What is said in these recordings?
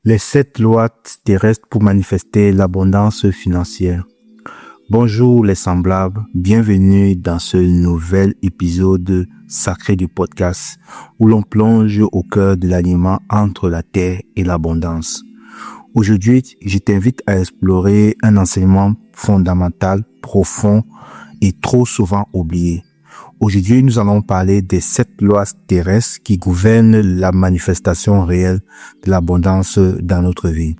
Les 7 lois terrestres pour manifester l'abondance financière. Bonjour les semblables, bienvenue dans ce nouvel épisode sacré du podcast où l'on plonge au cœur de l'aliment entre la terre et l'abondance. Aujourd'hui, je t'invite à explorer un enseignement fondamental, profond et trop souvent oublié. Aujourd'hui, nous allons parler des 7 lois terrestres qui gouvernent la manifestation réelle de l'abondance dans notre vie.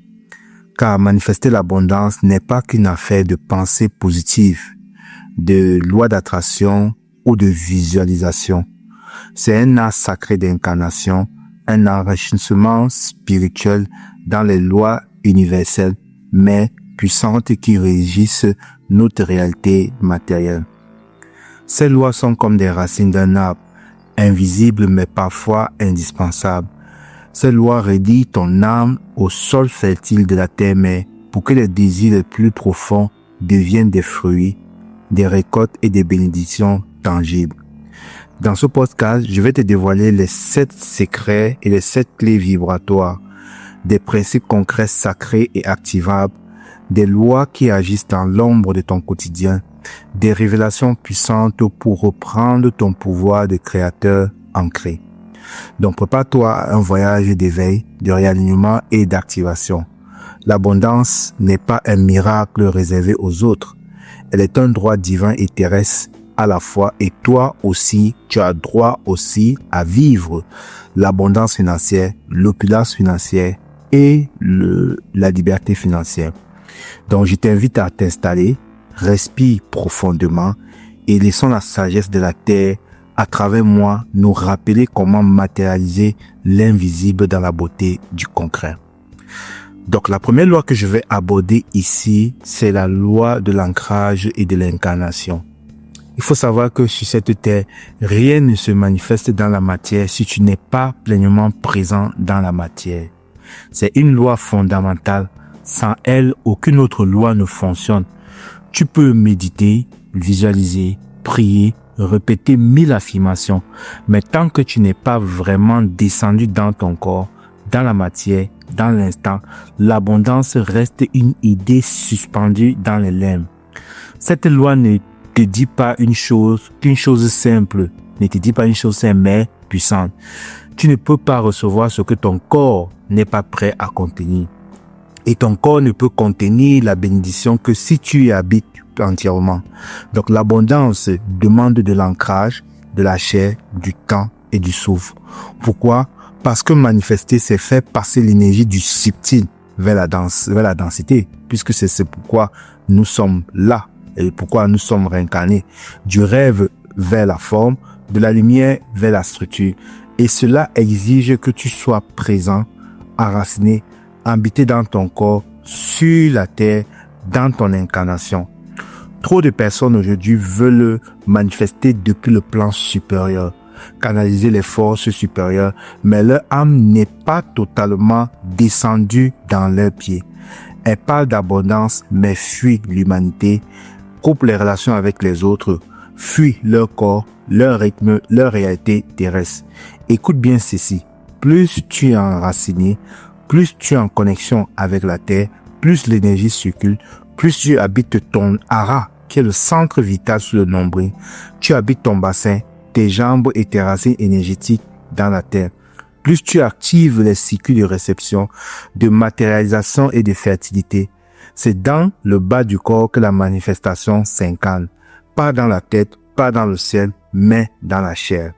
Car manifester l'abondance n'est pas qu'une affaire de pensée positive, de loi d'attraction ou de visualisation. C'est un art sacré d'incarnation, un enrichissement spirituel dans les lois universelles, mais puissantes qui régissent notre réalité matérielle. Ces lois sont comme des racines d'un arbre, invisibles mais parfois indispensables. Ces lois rédient ton âme au sol fertile de la terre-mère pour que les désirs les plus profonds deviennent des fruits, des récoltes et des bénédictions tangibles. Dans ce podcast, je vais te dévoiler les 7 secrets et les 7 clés vibratoires, des principes concrets sacrés et activables, des lois qui agissent dans l'ombre de ton quotidien, des révélations puissantes pour reprendre ton pouvoir de créateur ancré. Donc prépare-toi à un voyage d'éveil, de réalignement et d'activation. L'abondance n'est pas un miracle réservé aux autres. Elle est un droit divin et terrestre à la fois, et toi aussi, tu as droit aussi à vivre l'abondance financière, l'opulence financière et la liberté financière. Donc je t'invite à t'installer, respire profondément et laissons la sagesse de la terre à travers moi nous rappeler comment matérialiser l'invisible dans la beauté du concret. Donc la première loi que je vais aborder ici, c'est la loi de l'ancrage et de l'incarnation. Il faut savoir que sur cette terre, rien ne se manifeste dans la matière si tu n'es pas pleinement présent dans la matière. C'est une loi fondamentale. Sans elle, aucune autre loi ne fonctionne. Tu peux méditer, visualiser, prier, répéter 1000 affirmations, mais tant que tu n'es pas vraiment descendu dans ton corps, dans la matière, dans l'instant, l'abondance reste une idée suspendue dans les limbes. Cette loi ne te dit pas qu'une chose simple, mais puissante. Tu ne peux pas recevoir ce que ton corps n'est pas prêt à contenir. Et ton corps ne peut contenir la bénédiction que si tu y habites entièrement. Donc l'abondance demande de l'ancrage, de la chair, du temps et du souffle. Pourquoi? Parce que manifester, c'est faire passer l'énergie du subtil vers la densité, puisque c'est pourquoi nous sommes là et pourquoi nous sommes réincarnés. Du rêve vers la forme, de la lumière vers la structure. Et cela exige que tu sois présent, enraciné, habité dans ton corps, sur la terre, dans ton incarnation. Trop de personnes aujourd'hui veulent manifester depuis le plan supérieur, canaliser les forces supérieures, mais leur âme n'est pas totalement descendue dans leurs pieds. Elles parlent d'abondance, mais fuient l'humanité, coupent les relations avec les autres, fuient leur corps, leur rythme, leur réalité terrestre. Écoute bien ceci, plus tu es enraciné, plus tu es en connexion avec la terre, plus l'énergie circule, plus tu habites ton hara, qui est le centre vital sur le nombril. Tu habites ton bassin, tes jambes et tes racines énergétiques dans la terre. Plus tu actives les cycles de réception, de matérialisation et de fertilité. C'est dans le bas du corps que la manifestation s'incarne. Pas dans la tête, pas dans le ciel, mais dans la chair.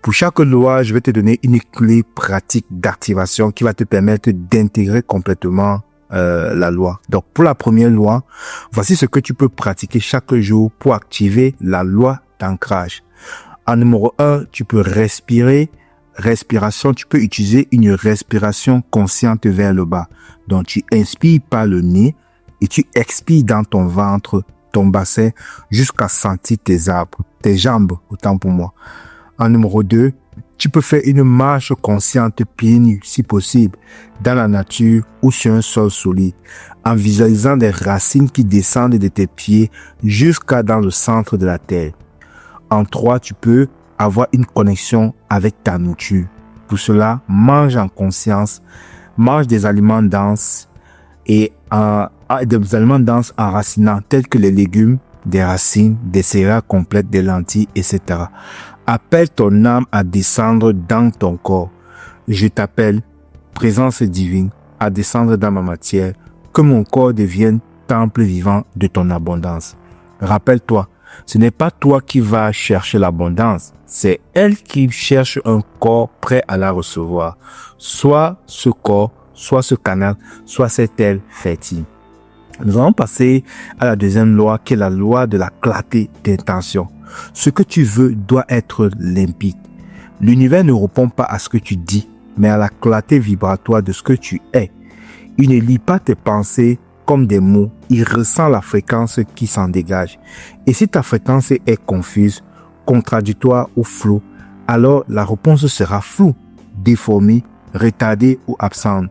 Pour chaque loi, je vais te donner une clé pratique d'activation qui va te permettre d'intégrer complètement la loi. Donc, pour la première loi, voici ce que tu peux pratiquer chaque jour pour activer la loi d'ancrage. En numéro 1, tu peux respirer. Respiration, tu peux utiliser une respiration consciente vers le bas. Donc, tu inspires par le nez et tu expires dans ton ventre, ton bassin, jusqu'à sentir tes jambes, autant pour moi. En numéro 2, tu peux faire une marche consciente pieds nus, si possible, dans la nature ou sur un sol solide, en visualisant des racines qui descendent de tes pieds jusqu'à dans le centre de la terre. En 3, tu peux avoir une connexion avec ta nourriture. Pour cela, mange en conscience, Mange des aliments denses et des aliments denses enracinants tels que les légumes, des racines, des céréales complètes, des lentilles, etc. Appelle ton âme à descendre dans ton corps. Je t'appelle, présence divine, à descendre dans ma matière, que mon corps devienne temple vivant de ton abondance. Rappelle-toi, ce n'est pas toi qui vas chercher l'abondance, c'est elle qui cherche un corps prêt à la recevoir. Soit ce corps, soit ce canal, soit cette aile fertile. Nous allons passer à la deuxième loi, qui est la loi de la clarté d'intention. Ce que tu veux doit être limpide. L'univers ne répond pas à ce que tu dis, mais à la clarté vibratoire de ce que tu es. Il ne lit pas tes pensées comme des mots, il ressent la fréquence qui s'en dégage. Et si ta fréquence est confuse, contradictoire ou floue, alors la réponse sera floue, déformée, retardée ou absente.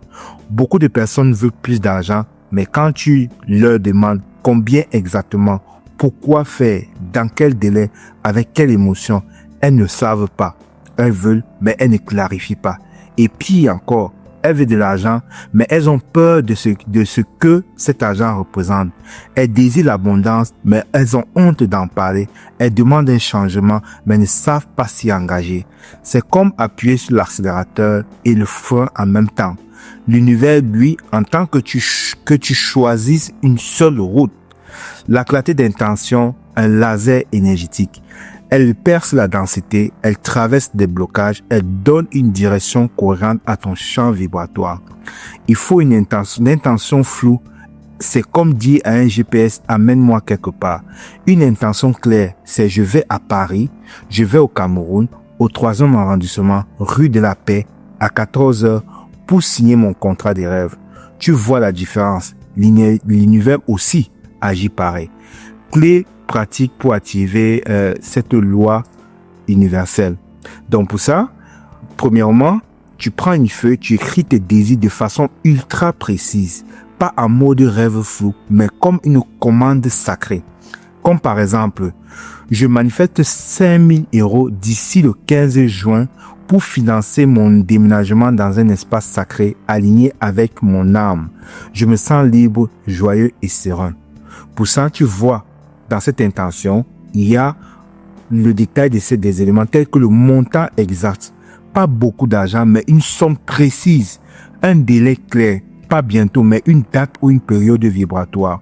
Beaucoup de personnes veulent plus d'argent, mais quand tu leur demandes combien exactement, pourquoi faire, dans quel délai, avec quelle émotion, elles ne savent pas. Elles veulent, mais elles ne clarifient pas. Et pire encore, elles veulent de l'argent, mais elles ont peur de ce que cet argent représente. Elles désirent l'abondance, mais elles ont honte d'en parler. Elles demandent un changement, mais ne savent pas s'y engager. C'est comme appuyer sur l'accélérateur et le frein en même temps. L'univers, lui, entend que tu choisisses une seule route. La clarté d'intention, un laser énergétique. Elle perce la densité, elle traverse des blocages, elle donne une direction cohérente à ton champ vibratoire. Il faut une intention floue. C'est comme dire à un GPS, amène-moi quelque part. Une intention claire, c'est je vais à Paris, je vais au Cameroun, au 3e arrondissement, rue de la Paix, à 14 heures, pour signer mon contrat des rêves. Tu vois la différence. L'univers aussi agit pareil. Clé pratique pour activer cette loi universelle. Donc pour ça, premièrement, tu prends une feuille, tu écris tes désirs de façon ultra précise, pas en mode rêve flou, mais comme une commande sacrée. Comme par exemple, je manifeste 5 000 € d'ici le 15 juin pour financer mon déménagement dans un espace sacré aligné avec mon âme. Je me sens libre, joyeux et serein. Pour ça, tu vois, dans cette intention, il y a le détail des éléments tels que le montant exact. Pas beaucoup d'argent, mais une somme précise. Un délai clair, pas bientôt, mais une date ou une période vibratoire.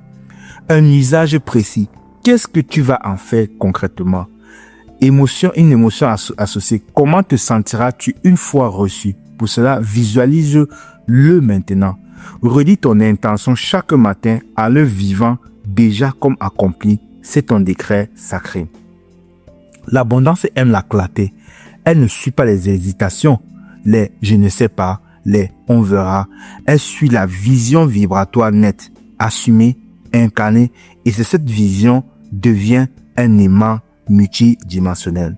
Un usage précis. Qu'est-ce que tu vas en faire concrètement? Une émotion associée. Comment te sentiras-tu une fois reçu? Pour cela, visualise-le maintenant. Redis ton intention chaque matin à l'œuvre vivant, déjà comme accompli. C'est ton décret sacré. L'abondance aime la clarté. Elle ne suit pas les hésitations, les « je ne sais pas », les « on verra ». Elle suit la vision vibratoire nette, assumée, incarnée, et c'est cette vision devient un aimant multidimensionnel.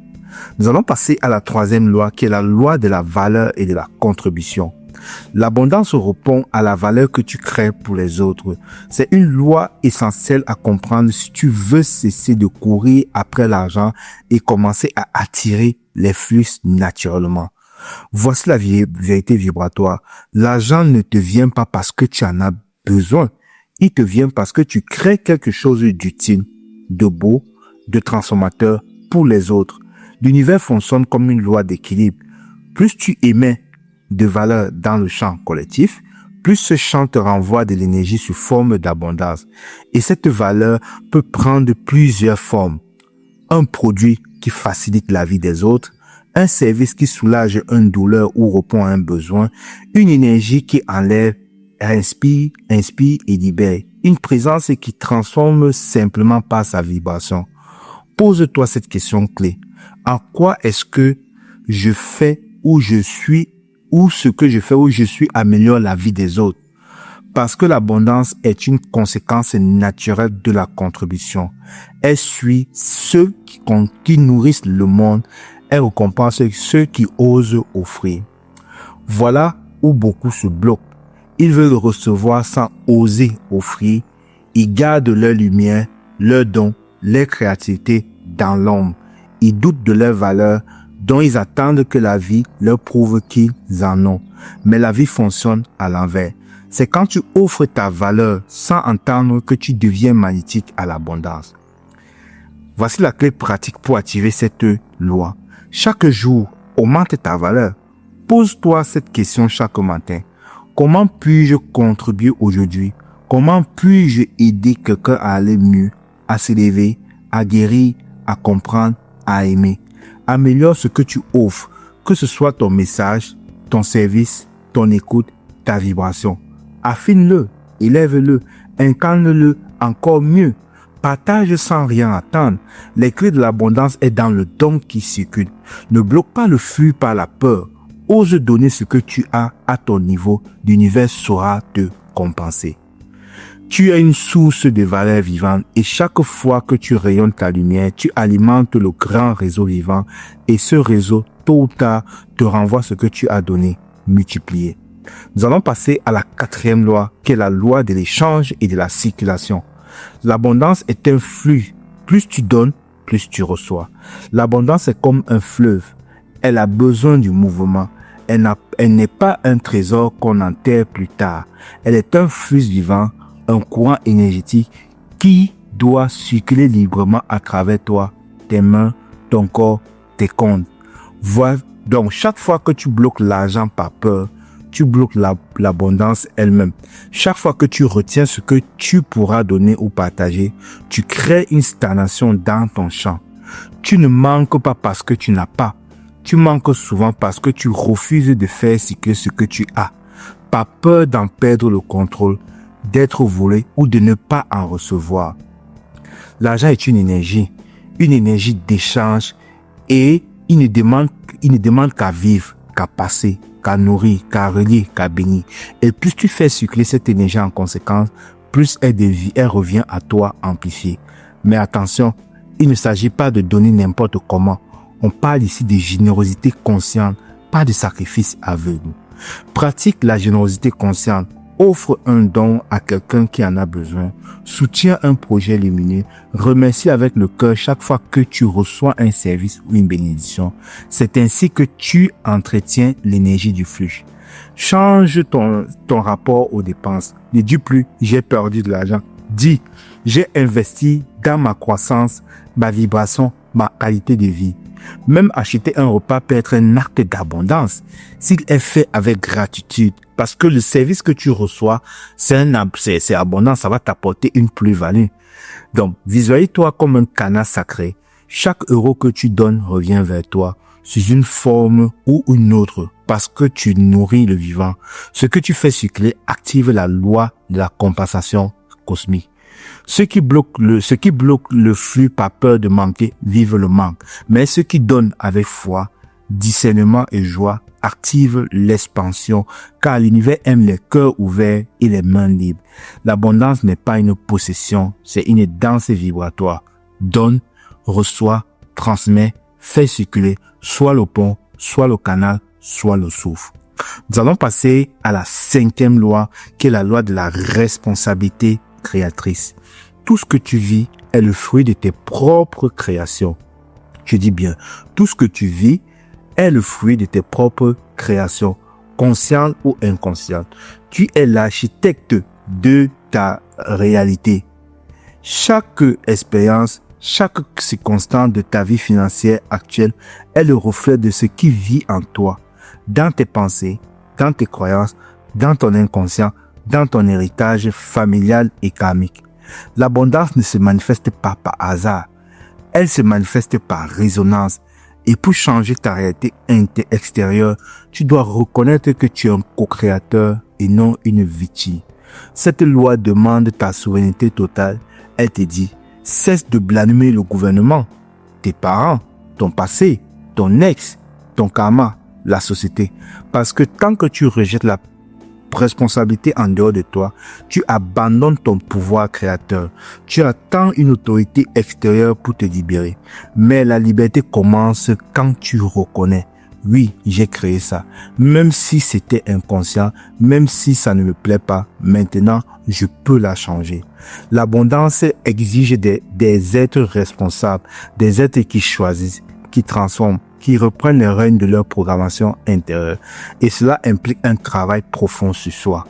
Nous allons passer à la troisième loi, qui est la loi de la valeur et de la contribution. L'abondance répond à la valeur que tu crées pour les autres. C'est une loi essentielle à comprendre si tu veux cesser de courir après l'argent et commencer à attirer les flux naturellement. Voici la vérité vibratoire. L'argent ne te vient pas parce que tu en as besoin. Il te vient parce que tu crées quelque chose d'utile, de beau, de transformateur pour les autres. L'univers fonctionne comme une loi d'équilibre. Plus tu émets de valeur dans le champ collectif, plus ce champ te renvoie de l'énergie sous forme d'abondance. Et cette valeur peut prendre plusieurs formes. Un produit qui facilite la vie des autres, un service qui soulage une douleur ou répond à un besoin, une énergie qui enlève, inspire et libère, une présence qui transforme simplement par sa vibration. Pose-toi cette question clé. En quoi est-ce que je fais où je suis ou ce que je fais où je suis améliore la vie des autres? Parce que l'abondance est une conséquence naturelle de la contribution. Elle suit ceux qui nourrissent le monde. Elle récompense ceux qui osent offrir. Voilà où beaucoup se bloquent. Ils veulent recevoir sans oser offrir. Ils gardent leur lumière, leur don, leur créativité dans l'ombre. Ils doutent de leur valeur, dont ils attendent que la vie leur prouve qu'ils en ont. Mais la vie fonctionne à l'envers. C'est quand tu offres ta valeur sans entendre que tu deviens magnétique à l'abondance. Voici la clé pratique pour activer cette loi. Chaque jour, augmente ta valeur. Pose-toi cette question chaque matin. Comment puis-je contribuer aujourd'hui? Comment puis-je aider quelqu'un à aller mieux, à s'élever, à guérir, à comprendre, à aimer? Améliore ce que tu offres, que ce soit ton message, ton service, ton écoute, ta vibration. Affine-le, élève-le, incarne-le encore mieux. Partage sans rien attendre. Les clés de l'abondance est dans le don qui circule. Ne bloque pas le flux par la peur. Ose donner ce que tu as à ton niveau. L'univers saura te compenser. Tu es une source de valeur vivante et chaque fois que tu rayonnes ta lumière, tu alimentes le grand réseau vivant et ce réseau, tôt ou tard, te renvoie ce que tu as donné, multiplié. Nous allons passer à la 4e loi, qui est la loi de l'échange et de la circulation. L'abondance est un flux. Plus tu donnes, plus tu reçois. L'abondance est comme un fleuve. Elle a besoin du mouvement. Elle n'est pas un trésor qu'on enterre plus tard. Elle est un flux vivant, un courant énergétique qui doit circuler librement à travers toi, tes mains, ton corps, tes comptes. Voilà. Donc, chaque fois que tu bloques l'argent par peur, tu bloques l'abondance elle-même. Chaque fois que tu retiens ce que tu pourras donner ou partager, tu crées une stagnation dans ton champ. Tu ne manques pas parce que tu n'as pas. Tu manques souvent parce que tu refuses de faire ce que tu as. Par peur d'en perdre le contrôle, d'être volé ou de ne pas en recevoir. L'argent est une énergie d'échange et il ne demande qu'à vivre, qu'à passer, qu'à nourrir, qu'à relier, qu'à bénir. Et plus tu fais circuler cette énergie en conséquence, plus elle revient à toi amplifiée. Mais attention, il ne s'agit pas de donner n'importe comment. On parle ici de générosité consciente, pas de sacrifice aveugle. Pratique la générosité consciente. Offre un don à quelqu'un qui en a besoin. Soutiens un projet lumineux. Remercie avec le cœur chaque fois que tu reçois un service ou une bénédiction. C'est ainsi que tu entretiens l'énergie du flux. Change ton rapport aux dépenses. Ne dis plus « j'ai perdu de l'argent ». Dis « j'ai investi dans ma croissance, ma vibration, ma qualité de vie ». Même acheter un repas peut être un acte d'abondance s'il est fait avec gratitude. Parce que le service que tu reçois, c'est abondant, ça va t'apporter une plus-value. Donc, visualise-toi comme un canal sacré. Chaque euro que tu donnes revient vers toi, sous une forme ou une autre, parce que tu nourris le vivant. Ce que tu fais circuler active la loi de la compensation cosmique. Ceux qui bloquent le flux par peur de manquer vivent le manque. Mais ceux qui donnent avec foi, discernement et joie activent l'expansion, car l'univers aime les cœurs ouverts et les mains libres. L'abondance n'est pas une possession, c'est une danse vibratoire. Donne, reçoit, transmet, fait circuler, soit le pont, soit le canal, soit le souffle. Nous allons passer à la 5e loi, qui est la loi de la responsabilité créatrice. Tout ce que tu vis est le fruit de tes propres créations. Je dis bien, tout ce que tu vis est le fruit de tes propres créations, conscientes ou inconscientes. Tu es l'architecte de ta réalité. Chaque expérience, chaque circonstance de ta vie financière actuelle est le reflet de ce qui vit en toi, dans tes pensées, dans tes croyances, dans ton inconscient, dans ton héritage familial et karmique. L'abondance ne se manifeste pas par hasard. Elle se manifeste par résonance. Et pour changer ta réalité extérieure, tu dois reconnaître que tu es un co-créateur et non une victime. Cette loi demande ta souveraineté totale. Elle te dit, cesse de blâmer le gouvernement, tes parents, ton passé, ton ex, ton karma, la société. Parce que tant que tu rejettes la responsabilité en dehors de toi, tu abandonnes ton pouvoir créateur. Tu attends une autorité extérieure pour te libérer. Mais la liberté commence quand tu reconnais. Oui, j'ai créé ça. Même si c'était inconscient, même si ça ne me plaît pas, maintenant, je peux la changer. L'abondance exige des êtres responsables, des êtres qui choisissent, qui transforment, qui reprennent les rênes de leur programmation intérieure. Et cela implique un travail profond sur soi,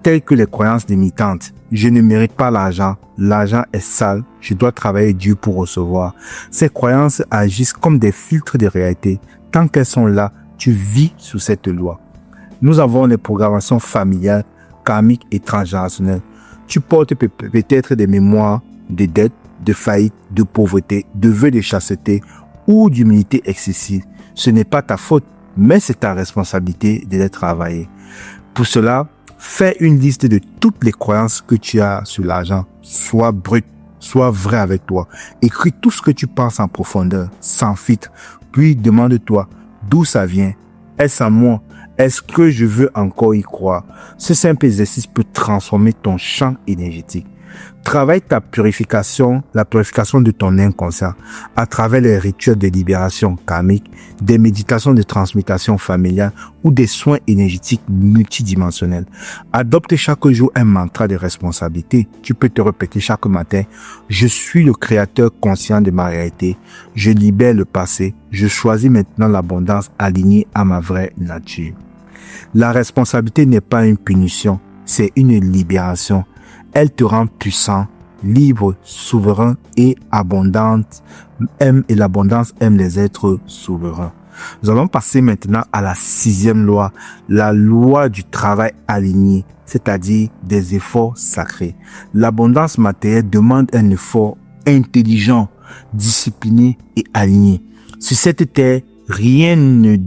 tel que les croyances limitantes. Je ne mérite pas l'argent, l'argent est sale, je dois travailler dur pour recevoir. Ces croyances agissent comme des filtres de réalité. Tant qu'elles sont là, tu vis sous cette loi. Nous avons les programmations familiales, karmiques et transgénérationnelles. Tu portes peut-être des mémoires de dette, de faillite, de pauvreté, de vœux de chasteté ou d'humilité excessive. Ce n'est pas ta faute, mais c'est ta responsabilité de les travailler. Pour cela, fais une liste de toutes les croyances que tu as sur l'argent. Sois brut, sois vrai avec toi. Écris tout ce que tu penses en profondeur, sans filtre. Puis demande-toi d'où ça vient. Est-ce à moi? Est-ce que je veux encore y croire? Ce simple exercice peut transformer ton champ énergétique. Travaille ta purification, la purification de ton inconscient à travers les rituels de libération karmique, des méditations de transmutation familiale ou des soins énergétiques multidimensionnels. Adopte chaque jour un mantra de responsabilité. Tu peux te répéter chaque matin: je suis le créateur conscient de ma réalité. Je libère le passé. Je choisis maintenant l'abondance alignée à ma vraie nature. La responsabilité n'est pas une punition, c'est une libération. Elle te rend puissant, libre, souverain et abondante. Et l'abondance aime les êtres souverains. Nous allons passer maintenant à la 6e loi, la loi du travail aligné, c'est-à-dire des efforts sacrés. L'abondance matérielle demande un effort intelligent, discipliné et aligné. Sur cette terre, rien ne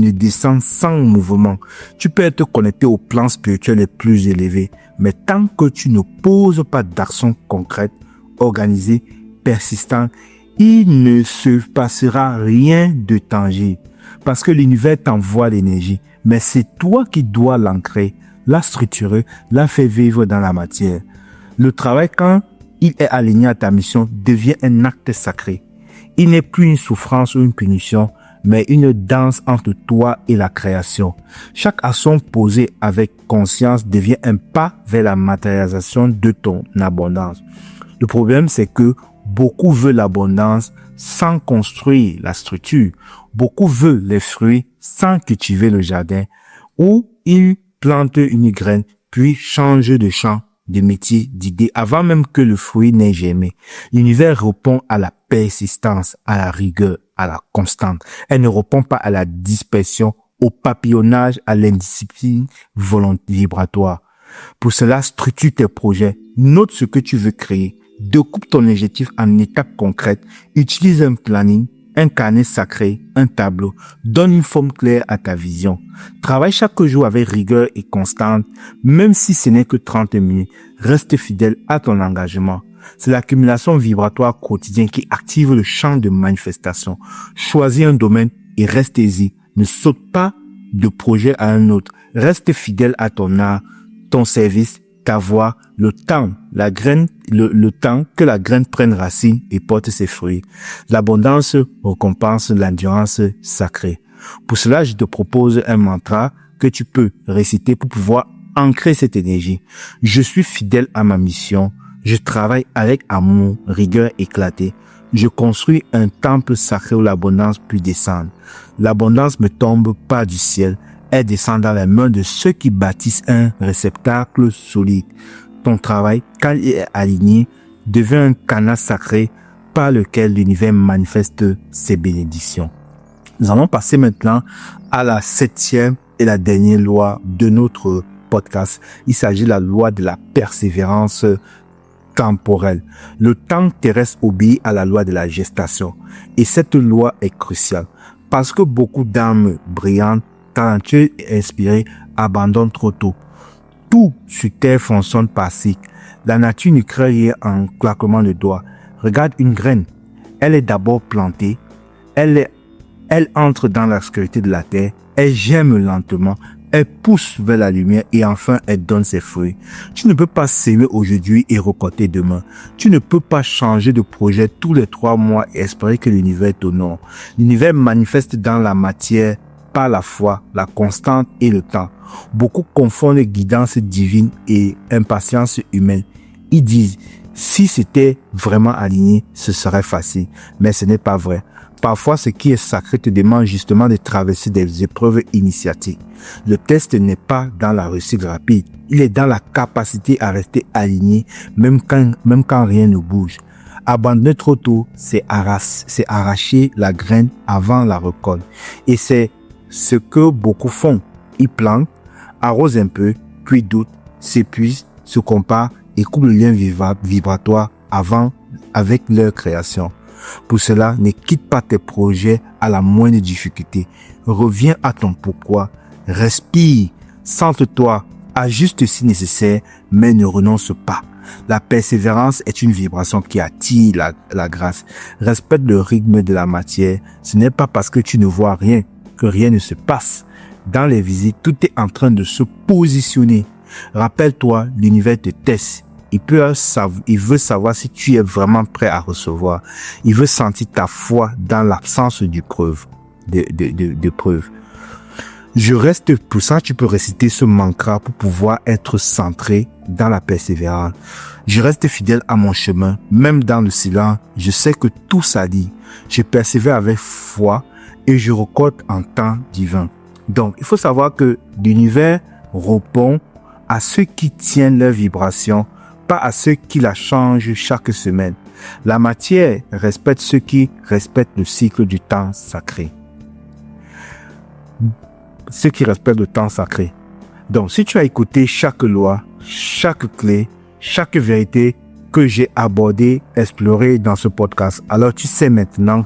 descend sans mouvement. Tu peux être connecté au plan spirituel les plus élevés, mais tant que tu ne poses pas d'action concrète, organisée, persistante, il ne se passera rien de tangible. Parce que l'univers t'envoie l'énergie, mais c'est toi qui dois l'ancrer, la structurer, la faire vivre dans la matière. Le travail, quand il est aligné à ta mission, devient un acte sacré. Il n'est plus une souffrance ou une punition, mais une danse entre toi et la création. Chaque action posée avec conscience devient un pas vers la matérialisation de ton abondance. Le problème, c'est que beaucoup veulent l'abondance sans construire la structure. Beaucoup veulent les fruits sans cultiver le jardin. Ou ils plantent une graine, puis changent de champ, de métier, d'idée, avant même que le fruit n'ait germé. L'univers répond à la persistance, à la rigueur, à la constante. Elle ne répond pas à la dispersion, au papillonnage, à l'indiscipline vibratoire. Pour cela, structure tes projets, note ce que tu veux créer, découpe ton objectif en étapes concrètes, utilise un planning, un carnet sacré, un tableau, donne une forme claire à ta vision. Travaille chaque jour avec rigueur et constante, même si ce n'est que 30 minutes. Reste fidèle à ton engagement. C'est l'accumulation vibratoire quotidienne qui active le champ de manifestation. Choisis un domaine et reste-y. Ne saute pas de projet à un autre. Reste fidèle à ton art, ton service, ta voix, le temps, la graine, le temps que la graine prenne racine et porte ses fruits. L'abondance récompense l'endurance sacrée. Pour cela, je te propose un mantra que tu peux réciter pour pouvoir ancrer cette énergie. Je suis fidèle à ma mission. Je travaille avec amour, rigueur éclatée. Je construis un temple sacré où l'abondance peut descendre. L'abondance ne tombe pas du ciel. Elle descend dans les mains de ceux qui bâtissent un réceptacle solide. Ton travail, quand il est aligné, devient un canal sacré par lequel l'univers manifeste ses bénédictions. Nous allons passer maintenant à la 7e et la dernière loi de notre podcast. Il s'agit de la loi de la persévérance temporelle. Le temps terrestre obéit à la loi de la gestation. Et cette loi est cruciale parce que beaucoup d'âmes brillantes, talentueuses et inspirées abandonnent trop tôt. Tout sur terre fonctionne par cycle. La nature ne crée rien en claquement de doigts. Regarde une graine. Elle est d'abord plantée. Elle entre dans la sécurité de la terre. Elle germe lentement. Elle pousse vers la lumière et enfin elle donne ses fruits. Tu ne peux pas s'aimer aujourd'hui et récolter demain. Tu ne peux pas changer de projet tous les 3 mois et espérer que l'univers t'honore. L'univers manifeste dans la matière par la foi, la constante et le temps. Beaucoup confondent guidance divine et impatience humaine. Ils disent, si c'était vraiment aligné, ce serait facile. Mais ce n'est pas vrai. Parfois, ce qui est sacré te demande justement de traverser des épreuves initiatiques. Le test n'est pas dans la réussite rapide. Il est dans la capacité à rester aligné, même quand rien ne bouge. Abandonner trop tôt, c'est arracher la graine avant la récolte. Et c'est ce que beaucoup font. Ils plantent, arrosent un peu, puis doutent, s'épuisent, se comparent et coupent le lien vibratoire avec leur création. Pour cela, ne quitte pas tes projets à la moindre difficulté. Reviens à ton pourquoi. Respire, centre-toi, ajuste si nécessaire, mais ne renonce pas. La persévérance est une vibration qui attire la grâce. Respecte le rythme de la matière. Ce n'est pas parce que tu ne vois rien que rien ne se passe. Dans les visites, tout est en train de se positionner. Rappelle-toi, l'univers te teste. Il veut savoir si tu es vraiment prêt à recevoir. Il veut sentir ta foi dans l'absence de preuve. Pour ça, tu peux réciter ce mantra pour pouvoir être centré dans la persévérance. Je reste fidèle à mon chemin, même dans le silence. Je sais que tout s'allie. Je persévère avec foi et je récolte en temps divin. Donc, il faut savoir que l'univers répond à ceux qui tiennent leur vibration, pas à ceux qui la changent chaque semaine. La matière respecte ceux qui respectent le cycle du temps sacré. Ceux qui respectent le temps sacré. Donc, si tu as écouté chaque loi, chaque clé, chaque vérité que j'ai abordée, explorée dans ce podcast, alors tu sais maintenant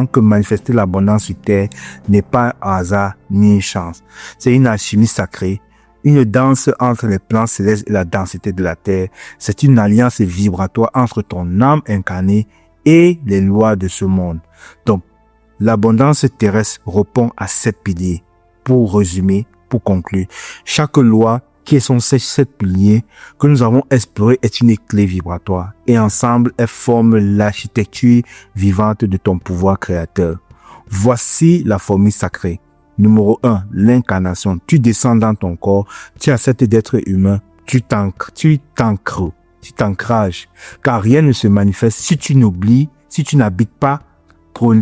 que manifester l'abondance sur terre n'est pas un hasard ni une chance. C'est une alchimie sacrée, une danse entre les plans célestes et la densité de la terre. C'est une alliance vibratoire entre ton âme incarnée et les lois de ce monde. Donc, l'abondance terrestre répond à 7 piliers. Pour résumer, pour conclure, chaque loi qui sont ces 7 piliers que nous avons explorés est une clé vibratoire et ensemble, elles forment l'architecture vivante de ton pouvoir créateur. Voici la formule sacrée. Numéro 1, l'incarnation. Tu descends dans ton corps, tu acceptes d'être humain, tu t'ancrages, car rien ne se manifeste si tu n'habites pas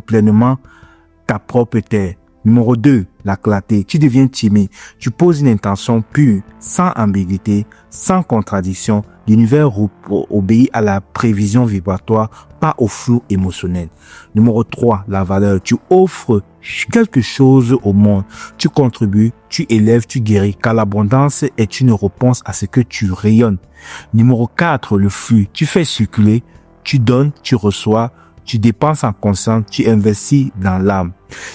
pleinement ta propre terre. Numéro 2, la clarté. Tu deviens timide. Tu poses une intention pure, sans ambiguïté, sans contradiction. L'univers obéit à la prévision vibratoire, pas au flou émotionnel. Numéro 3, la valeur. Tu offres quelque chose au monde. Tu contribues, tu élèves, tu guéris, car l'abondance est une réponse à ce que tu rayonnes. Numéro 4, le flux. Tu fais circuler, tu donnes, tu reçois, tu dépenses en conscience, tu investis dans l'âme.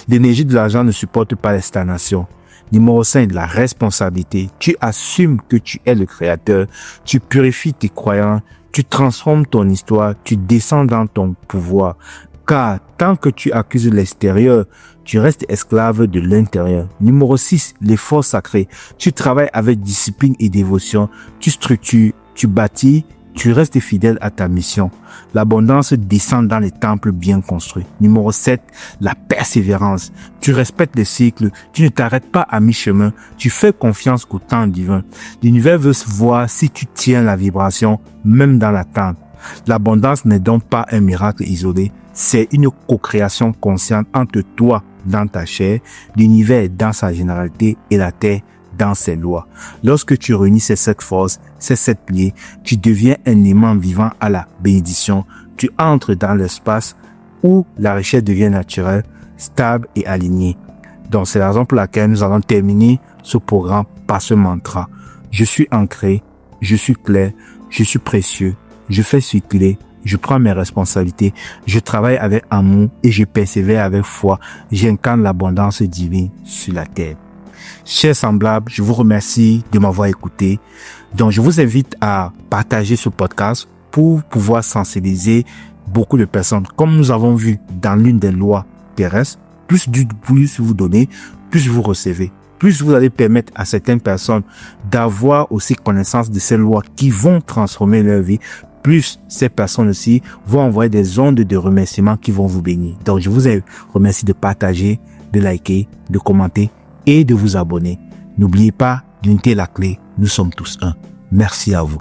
L'énergie de l'argent ne supporte pas les stagnations. Numéro 5, la responsabilité. Tu assumes que tu es le créateur, tu purifies tes croyances, tu transformes ton histoire, tu descends dans ton pouvoir. Car tant que tu accuses l'extérieur, tu restes esclave de l'intérieur. Numéro 6, l'effort sacré. Tu travailles avec discipline et dévotion, tu structures, tu bâtis, tu restes fidèle à ta mission. L'abondance descend dans les temples bien construits. Numéro 7, la persévérance. Tu respectes les cycles, tu ne t'arrêtes pas à mi-chemin, tu fais confiance au temps divin. L'univers veut voir si tu tiens la vibration, même dans l'attente. L'abondance n'est donc pas un miracle isolé, c'est une co-création consciente entre toi dans ta chair, l'univers dans sa généralité et la terre dans ses lois. Lorsque tu réunis ces 7 forces, ces 7 piliers, tu deviens un aimant vivant à la bénédiction. Tu entres dans l'espace où la richesse devient naturelle, stable et alignée. Donc, c'est la raison pour laquelle nous allons terminer ce programme par ce mantra. Je suis ancré, je suis clair, je suis précieux, je fais circuler, je prends mes responsabilités, je travaille avec amour et je persévère avec foi. J'incarne l'abondance divine sur la terre. Chers semblables, je vous remercie de m'avoir écouté. Donc, je vous invite à partager ce podcast pour pouvoir sensibiliser beaucoup de personnes. Comme nous avons vu dans l'une des lois terrestres, plus vous donnez, plus vous recevez. Plus vous allez permettre à certaines personnes d'avoir aussi connaissance de ces lois qui vont transformer leur vie, plus ces personnes aussi vont envoyer des ondes de remerciements qui vont vous bénir. Donc, je vous remercie de partager, de liker, de commenter et de vous abonner. N'oubliez pas, l'unité est la clé. Nous sommes tous un. Merci à vous.